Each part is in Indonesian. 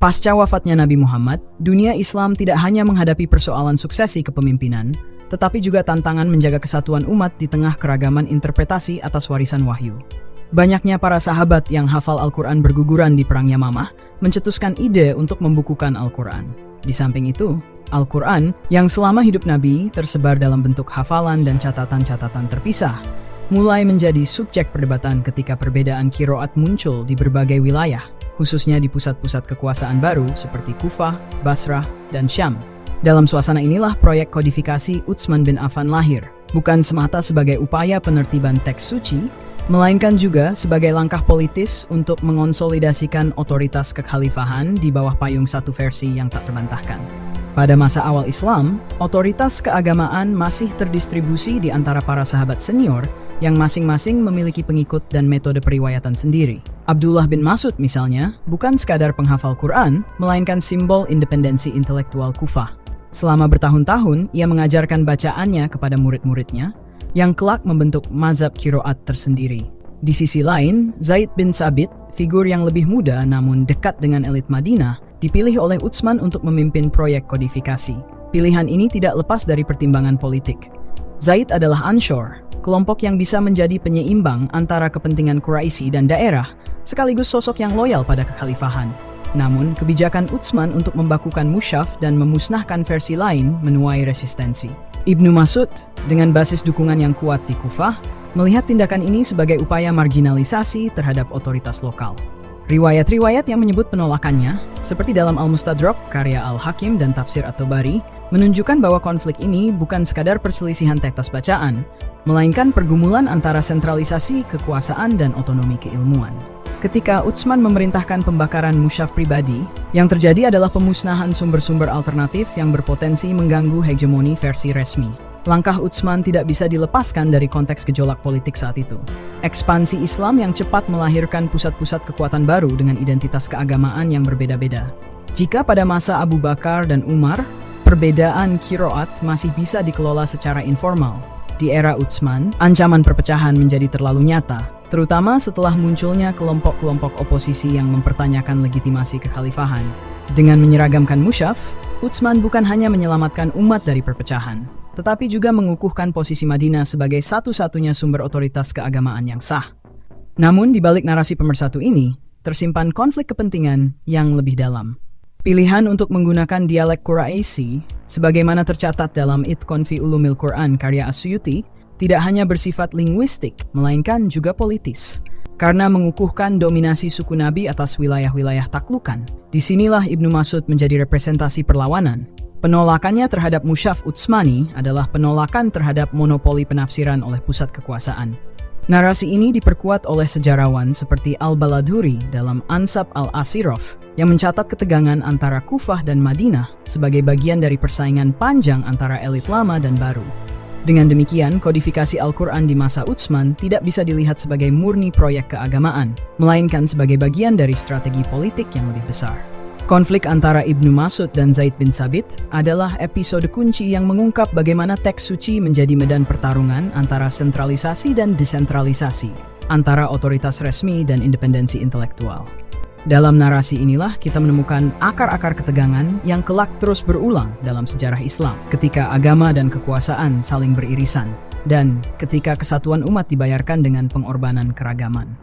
Pasca wafatnya Nabi Muhammad, dunia Islam tidak hanya menghadapi persoalan suksesi kepemimpinan, tetapi juga tantangan menjaga kesatuan umat di tengah keragaman interpretasi atas warisan wahyu. Banyaknya para sahabat yang hafal Al-Quran berguguran di Perang Yamamah mencetuskan ide untuk membukukan Al-Quran. Di samping itu, Al-Quran yang selama hidup Nabi tersebar dalam bentuk hafalan dan catatan-catatan terpisah, mulai menjadi subjek perdebatan ketika perbedaan qiraat muncul di berbagai wilayah, khususnya di pusat-pusat kekuasaan baru seperti Kufah, Basrah, dan Syam. Dalam suasana inilah proyek kodifikasi Utsman bin Affan lahir, bukan semata sebagai upaya penertiban teks suci, melainkan juga sebagai langkah politis untuk mengonsolidasikan otoritas kekhalifahan di bawah payung satu versi yang tak terbantahkan. Pada masa awal Islam, otoritas keagamaan masih terdistribusi di antara para sahabat senior yang masing-masing memiliki pengikut dan metode periwayatan sendiri. Abdullah bin Mas'ud misalnya, bukan sekadar penghafal Quran, melainkan simbol independensi intelektual Kufah. Selama bertahun-tahun, ia mengajarkan bacaannya kepada murid-muridnya, yang kelak membentuk mazhab qiraat tersendiri. Di sisi lain, Zaid bin Thabit, figur yang lebih muda namun dekat dengan elit Madinah, dipilih oleh Utsman untuk memimpin proyek kodifikasi. Pilihan ini tidak lepas dari pertimbangan politik. Zaid adalah Anshor, kelompok yang bisa menjadi penyeimbang antara kepentingan Quraisy dan daerah, sekaligus sosok yang loyal pada kekhalifahan. Namun, kebijakan Utsman untuk membakukan mushaf dan memusnahkan versi lain menuai resistensi. Ibnu Mas'ud, dengan basis dukungan yang kuat di Kufah, melihat tindakan ini sebagai upaya marginalisasi terhadap otoritas lokal. Riwayat-riwayat yang menyebut penolakannya, seperti dalam Al-Mustadrak, karya Al-Hakim dan Tafsir At-Tabari, menunjukkan bahwa konflik ini bukan sekadar perselisihan teks bacaan, melainkan pergumulan antara sentralisasi kekuasaan dan otonomi keilmuan. Ketika Utsman memerintahkan pembakaran mushaf pribadi, yang terjadi adalah pemusnahan sumber-sumber alternatif yang berpotensi mengganggu hegemoni versi resmi. Langkah Utsman tidak bisa dilepaskan dari konteks gejolak politik saat itu. Ekspansi Islam yang cepat melahirkan pusat-pusat kekuatan baru dengan identitas keagamaan yang berbeda-beda. Jika pada masa Abu Bakar dan Umar, perbedaan qiraat masih bisa dikelola secara informal, di era Utsman, ancaman perpecahan menjadi terlalu nyata, terutama setelah munculnya kelompok-kelompok oposisi yang mempertanyakan legitimasi kekhalifahan. Dengan menyeragamkan mushaf, Utsman bukan hanya menyelamatkan umat dari perpecahan, tetapi juga mengukuhkan posisi Madinah sebagai satu-satunya sumber otoritas keagamaan yang sah. Namun di balik narasi pemersatu ini, tersimpan konflik kepentingan yang lebih dalam. Pilihan untuk menggunakan dialek Quraisy, sebagaimana tercatat dalam Itqan fi Ulumil Quran karya As-Suyuti, tidak hanya bersifat linguistik, melainkan juga politis. Karena mengukuhkan dominasi suku Nabi atas wilayah-wilayah taklukan, disinilah Ibnu Mas'ud menjadi representasi perlawanan. Penolakannya terhadap mushaf Utsmani adalah penolakan terhadap monopoli penafsiran oleh pusat kekuasaan. Narasi ini diperkuat oleh sejarawan seperti Al-Baladhuri dalam Ansab Al-Asiraf yang mencatat ketegangan antara Kufah dan Madinah sebagai bagian dari persaingan panjang antara elit lama dan baru. Dengan demikian, kodifikasi Al-Quran di masa Utsman tidak bisa dilihat sebagai murni proyek keagamaan, melainkan sebagai bagian dari strategi politik yang lebih besar. Konflik antara Ibnu Mas'ud dan Zaid bin Thabit adalah episode kunci yang mengungkap bagaimana teks suci menjadi medan pertarungan antara sentralisasi dan desentralisasi, antara otoritas resmi dan independensi intelektual. Dalam narasi inilah kita menemukan akar-akar ketegangan yang kelak terus berulang dalam sejarah Islam, ketika agama dan kekuasaan saling beririsan, dan ketika kesatuan umat dibayarkan dengan pengorbanan keragaman.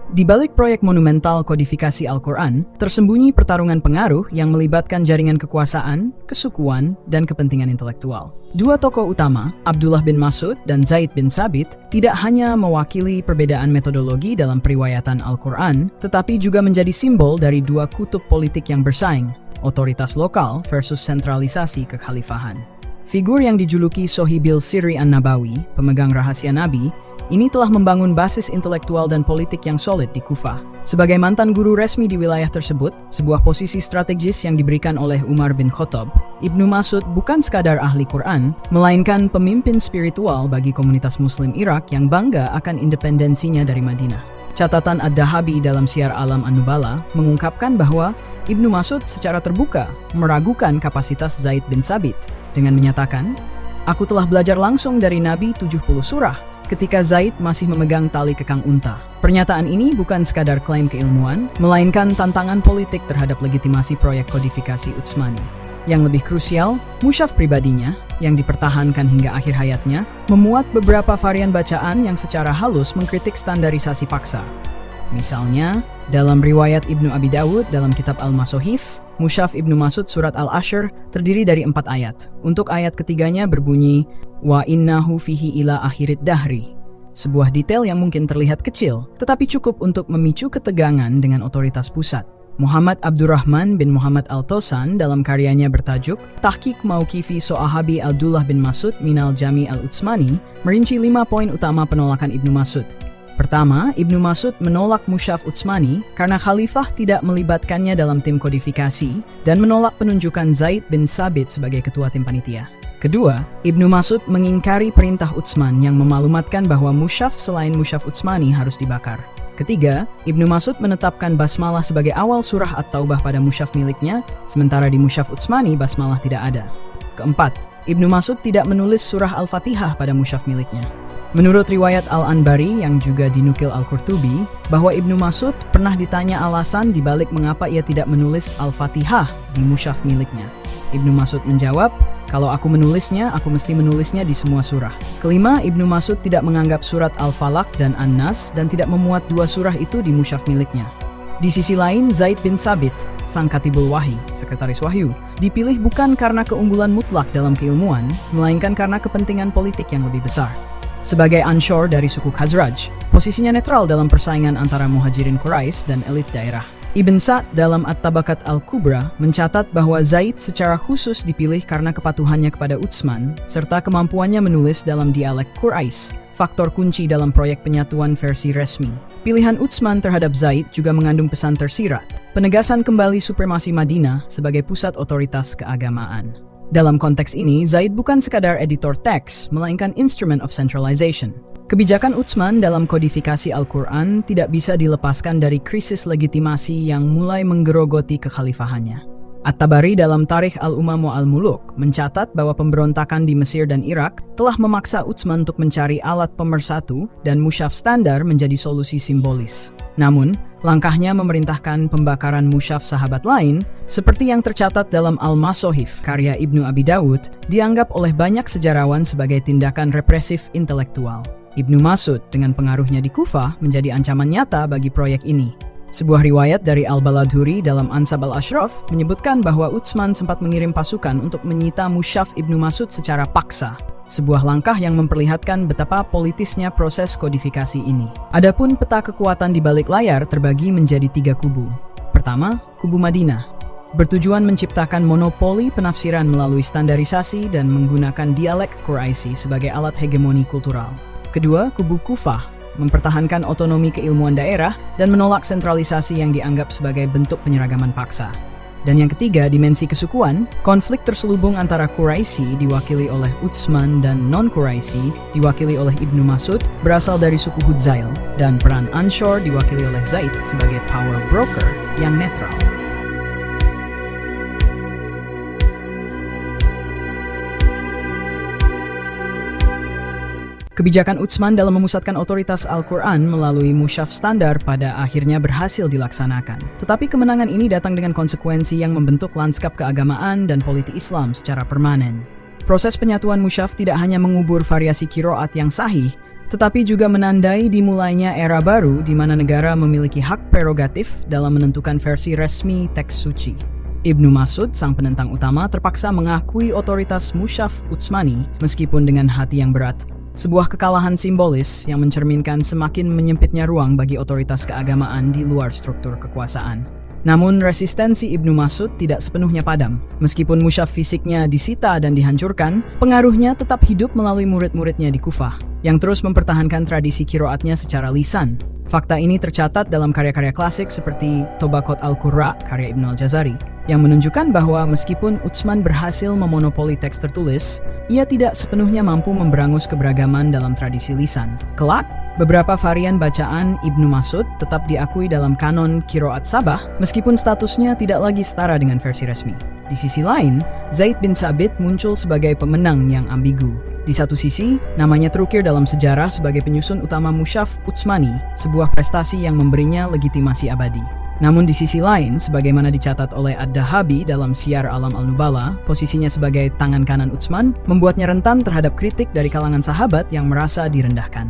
Di balik proyek monumental kodifikasi Al-Quran, tersembunyi pertarungan pengaruh yang melibatkan jaringan kekuasaan, kesukuan, dan kepentingan intelektual. Dua tokoh utama, Abdullah bin Mas'ud dan Zaid bin Thabit, tidak hanya mewakili perbedaan metodologi dalam periwayatan Al-Quran, tetapi juga menjadi simbol dari dua kutub politik yang bersaing, otoritas lokal versus sentralisasi kekhalifahan. Figur yang dijuluki Sohibil Sirri An-Nabawi, pemegang rahasia Nabi, ini telah membangun basis intelektual dan politik yang solid di Kufah. Sebagai mantan guru resmi di wilayah tersebut, sebuah posisi strategis yang diberikan oleh Umar bin Khattab, Ibnu Mas'ud bukan sekadar ahli Quran, melainkan pemimpin spiritual bagi komunitas Muslim Irak yang bangga akan independensinya dari Madinah. Catatan Ad-Dahabi dalam Syiar Alam An-Nubala mengungkapkan bahwa Ibnu Mas'ud secara terbuka meragukan kapasitas Zaid bin Thabit dengan menyatakan, Aku telah belajar langsung dari Nabi 70 surah ketika Zaid masih memegang tali kekang unta. Pernyataan ini bukan sekadar klaim keilmuan, melainkan tantangan politik terhadap legitimasi proyek kodifikasi Utsmani. Yang lebih krusial, mushaf pribadinya, yang dipertahankan hingga akhir hayatnya, memuat beberapa varian bacaan yang secara halus mengkritik standarisasi paksa. Misalnya, dalam riwayat Ibnu Abi Dawud dalam kitab Al-Masohif, mushaf Ibnu Mas'ud surat Al-Ashr terdiri dari 4 ayat. Untuk ayat ketiganya berbunyi, Wa innahu fihi ila akhirid dahri. Sebuah detail yang mungkin terlihat kecil, tetapi cukup untuk memicu ketegangan dengan otoritas pusat. Muhammad Abdurrahman bin Muhammad Al-Tosan dalam karyanya bertajuk Tahqiq Mauqifi So'ahabi Abdullah bin Mas'ud Minal Jami Al-Utsmani merinci 5 poin utama penolakan Ibnu Mas'ud. Pertama, Ibnu Mas'ud menolak mushaf Utsmani karena khalifah tidak melibatkannya dalam tim kodifikasi dan menolak penunjukan Zaid bin Sabit sebagai ketua tim panitia. Kedua, Ibnu Mas'ud mengingkari perintah Utsman yang memaklumatkan bahwa mushaf selain mushaf Utsmani harus dibakar. Ketiga, Ibnu Mas'ud menetapkan basmalah sebagai awal surah At-Taubah pada mushaf miliknya, sementara di mushaf Utsmani basmalah tidak ada. Keempat, Ibnu Mas'ud tidak menulis surah Al-Fatihah pada mushaf miliknya. Menurut riwayat Al-Anbari yang juga dinukil Al-Qurtubi, bahwa Ibnu Mas'ud pernah ditanya alasan dibalik mengapa ia tidak menulis Al-Fatihah di mushaf miliknya. Ibnu Mas'ud menjawab, kalau aku menulisnya, aku mesti menulisnya di semua surah. Kelima, Ibnu Mas'ud tidak menganggap surat Al-Falaq dan An-Nas dan tidak memuat 2 surah itu di mushaf miliknya. Di sisi lain, Zaid bin Sabit, sang Katibul Wahyi, sekretaris wahyu, dipilih bukan karena keunggulan mutlak dalam keilmuan, melainkan karena kepentingan politik yang lebih besar. Sebagai Anshor dari suku Khazraj, posisinya netral dalam persaingan antara Muhajirin Quraisy dan elit daerah. Ibn Sa'd dalam At-Tabakat Al-Kubra mencatat bahwa Zaid secara khusus dipilih karena kepatuhannya kepada Utsman, serta kemampuannya menulis dalam dialek Quraisy, faktor kunci dalam proyek penyatuan versi resmi. Pilihan Utsman terhadap Zaid juga mengandung pesan tersirat, penegasan kembali supremasi Madinah sebagai pusat otoritas keagamaan. Dalam konteks ini, Zaid bukan sekadar editor teks, melainkan instrument of centralization. Kebijakan Utsman dalam kodifikasi Al-Quran tidak bisa dilepaskan dari krisis legitimasi yang mulai menggerogoti kekhalifahannya. At-Tabari dalam Tarikh Al-Umam wa Al-Muluk mencatat bahwa pemberontakan di Mesir dan Irak telah memaksa Utsman untuk mencari alat pemersatu dan mushaf standar menjadi solusi simbolis. Namun, langkahnya memerintahkan pembakaran mushaf sahabat lain, seperti yang tercatat dalam Al-Masohif karya Ibnu Abi Dawud, dianggap oleh banyak sejarawan sebagai tindakan represif intelektual. Ibnu Mas'ud dengan pengaruhnya di Kufah menjadi ancaman nyata bagi proyek ini. Sebuah riwayat dari Al-Baladhuri dalam Ansab al-Ashraf menyebutkan bahwa Utsman sempat mengirim pasukan untuk menyita mushaf Ibnu Mas'ud secara paksa. Sebuah langkah yang memperlihatkan betapa politisnya proses kodifikasi ini. Adapun peta kekuatan di balik layar terbagi menjadi 3 kubu. Pertama, kubu Madinah, bertujuan menciptakan monopoli penafsiran melalui standarisasi dan menggunakan dialek Quraisy sebagai alat hegemoni kultural. Kedua, kubu Kufah, mempertahankan otonomi keilmuan daerah dan menolak sentralisasi yang dianggap sebagai bentuk penyeragaman paksa. Dan yang ketiga, dimensi kesukuan, konflik terselubung antara Quraisy diwakili oleh Utsman dan non-Quraisy diwakili oleh Ibnu Mas'ud berasal dari suku Hudzail, dan peran Anshor diwakili oleh Zaid sebagai power broker yang netral. Kebijakan Utsman dalam memusatkan otoritas Al-Quran melalui mushaf standar pada akhirnya berhasil dilaksanakan. Tetapi kemenangan ini datang dengan konsekuensi yang membentuk lanskap keagamaan dan politik Islam secara permanen. Proses penyatuan mushaf tidak hanya mengubur variasi qiraat yang sahih, tetapi juga menandai dimulainya era baru di mana negara memiliki hak prerogatif dalam menentukan versi resmi teks suci. Ibnu Mas'ud, sang penentang utama, terpaksa mengakui otoritas mushaf Utsmani meskipun dengan hati yang berat. Sebuah kekalahan simbolis yang mencerminkan semakin menyempitnya ruang bagi otoritas keagamaan di luar struktur kekuasaan. Namun resistensi Ibnu Mas'ud tidak sepenuhnya padam. Meskipun mushaf fisiknya disita dan dihancurkan, pengaruhnya tetap hidup melalui murid-muridnya di Kufah, yang terus mempertahankan tradisi qiraatnya secara lisan. Fakta ini tercatat dalam karya-karya klasik seperti Tobaqat al-Qurra karya Ibn al-Jazari, yang menunjukkan bahwa meskipun Utsman berhasil memonopoli teks tertulis, ia tidak sepenuhnya mampu memberangus keberagaman dalam tradisi lisan. Kelak, beberapa varian bacaan Ibnu Mas'ud tetap diakui dalam kanon qiraat Sabah, meskipun statusnya tidak lagi setara dengan versi resmi. Di sisi lain, Zaid bin Thabit muncul sebagai pemenang yang ambigu. Di satu sisi, namanya terukir dalam sejarah sebagai penyusun utama Mushaf Utsmani, sebuah prestasi yang memberinya legitimasi abadi. Namun di sisi lain, sebagaimana dicatat oleh Ad-Dahabi dalam Syiar Alam Al-Nubala, posisinya sebagai tangan kanan Utsman membuatnya rentan terhadap kritik dari kalangan sahabat yang merasa direndahkan.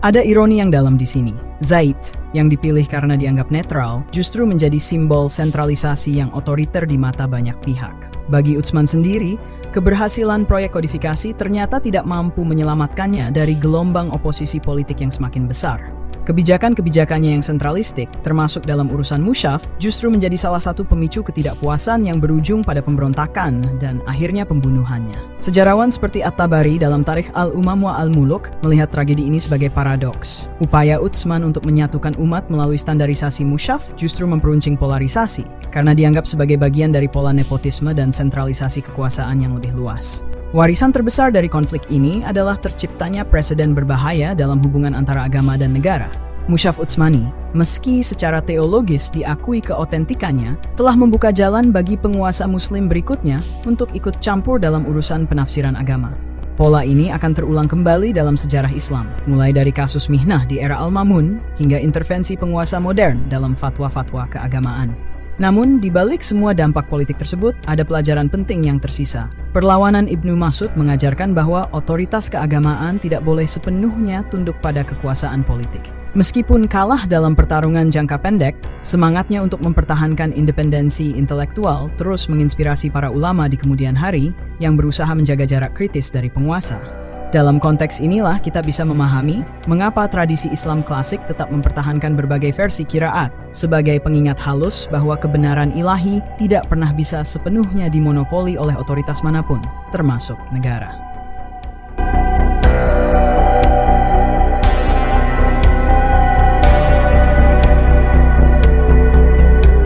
Ada ironi yang dalam di sini. Zaid, yang dipilih karena dianggap netral, justru menjadi simbol sentralisasi yang otoriter di mata banyak pihak. Bagi Utsman sendiri, keberhasilan proyek kodifikasi ternyata tidak mampu menyelamatkannya dari gelombang oposisi politik yang semakin besar. Kebijakan-kebijakannya yang sentralistik, termasuk dalam urusan musyaf, justru menjadi salah satu pemicu ketidakpuasan yang berujung pada pemberontakan dan akhirnya pembunuhannya. Sejarawan seperti At-Tabari dalam Tarikh Al-Umam wa Al-Muluk melihat tragedi ini sebagai paradoks. Upaya Utsman untuk menyatukan umat melalui standarisasi musyaf justru memperuncing polarisasi, karena dianggap sebagai bagian dari pola nepotisme dan sentralisasi kekuasaan yang lebih luas. Warisan terbesar dari konflik ini adalah terciptanya preseden berbahaya dalam hubungan antara agama dan negara. Mushaf Utsmani, meski secara teologis diakui keotentikannya, telah membuka jalan bagi penguasa muslim berikutnya untuk ikut campur dalam urusan penafsiran agama. Pola ini akan terulang kembali dalam sejarah Islam, mulai dari kasus Mihnah di era Al-Mamun hingga intervensi penguasa modern dalam fatwa-fatwa keagamaan. Namun, di balik semua dampak politik tersebut, ada pelajaran penting yang tersisa. Perlawanan Ibnu Mas'ud mengajarkan bahwa otoritas keagamaan tidak boleh sepenuhnya tunduk pada kekuasaan politik. Meskipun kalah dalam pertarungan jangka pendek, semangatnya untuk mempertahankan independensi intelektual terus menginspirasi para ulama di kemudian hari yang berusaha menjaga jarak kritis dari penguasa. Dalam konteks inilah kita bisa memahami mengapa tradisi Islam klasik tetap mempertahankan berbagai versi qiraat sebagai pengingat halus bahwa kebenaran ilahi tidak pernah bisa sepenuhnya dimonopoli oleh otoritas manapun, termasuk negara.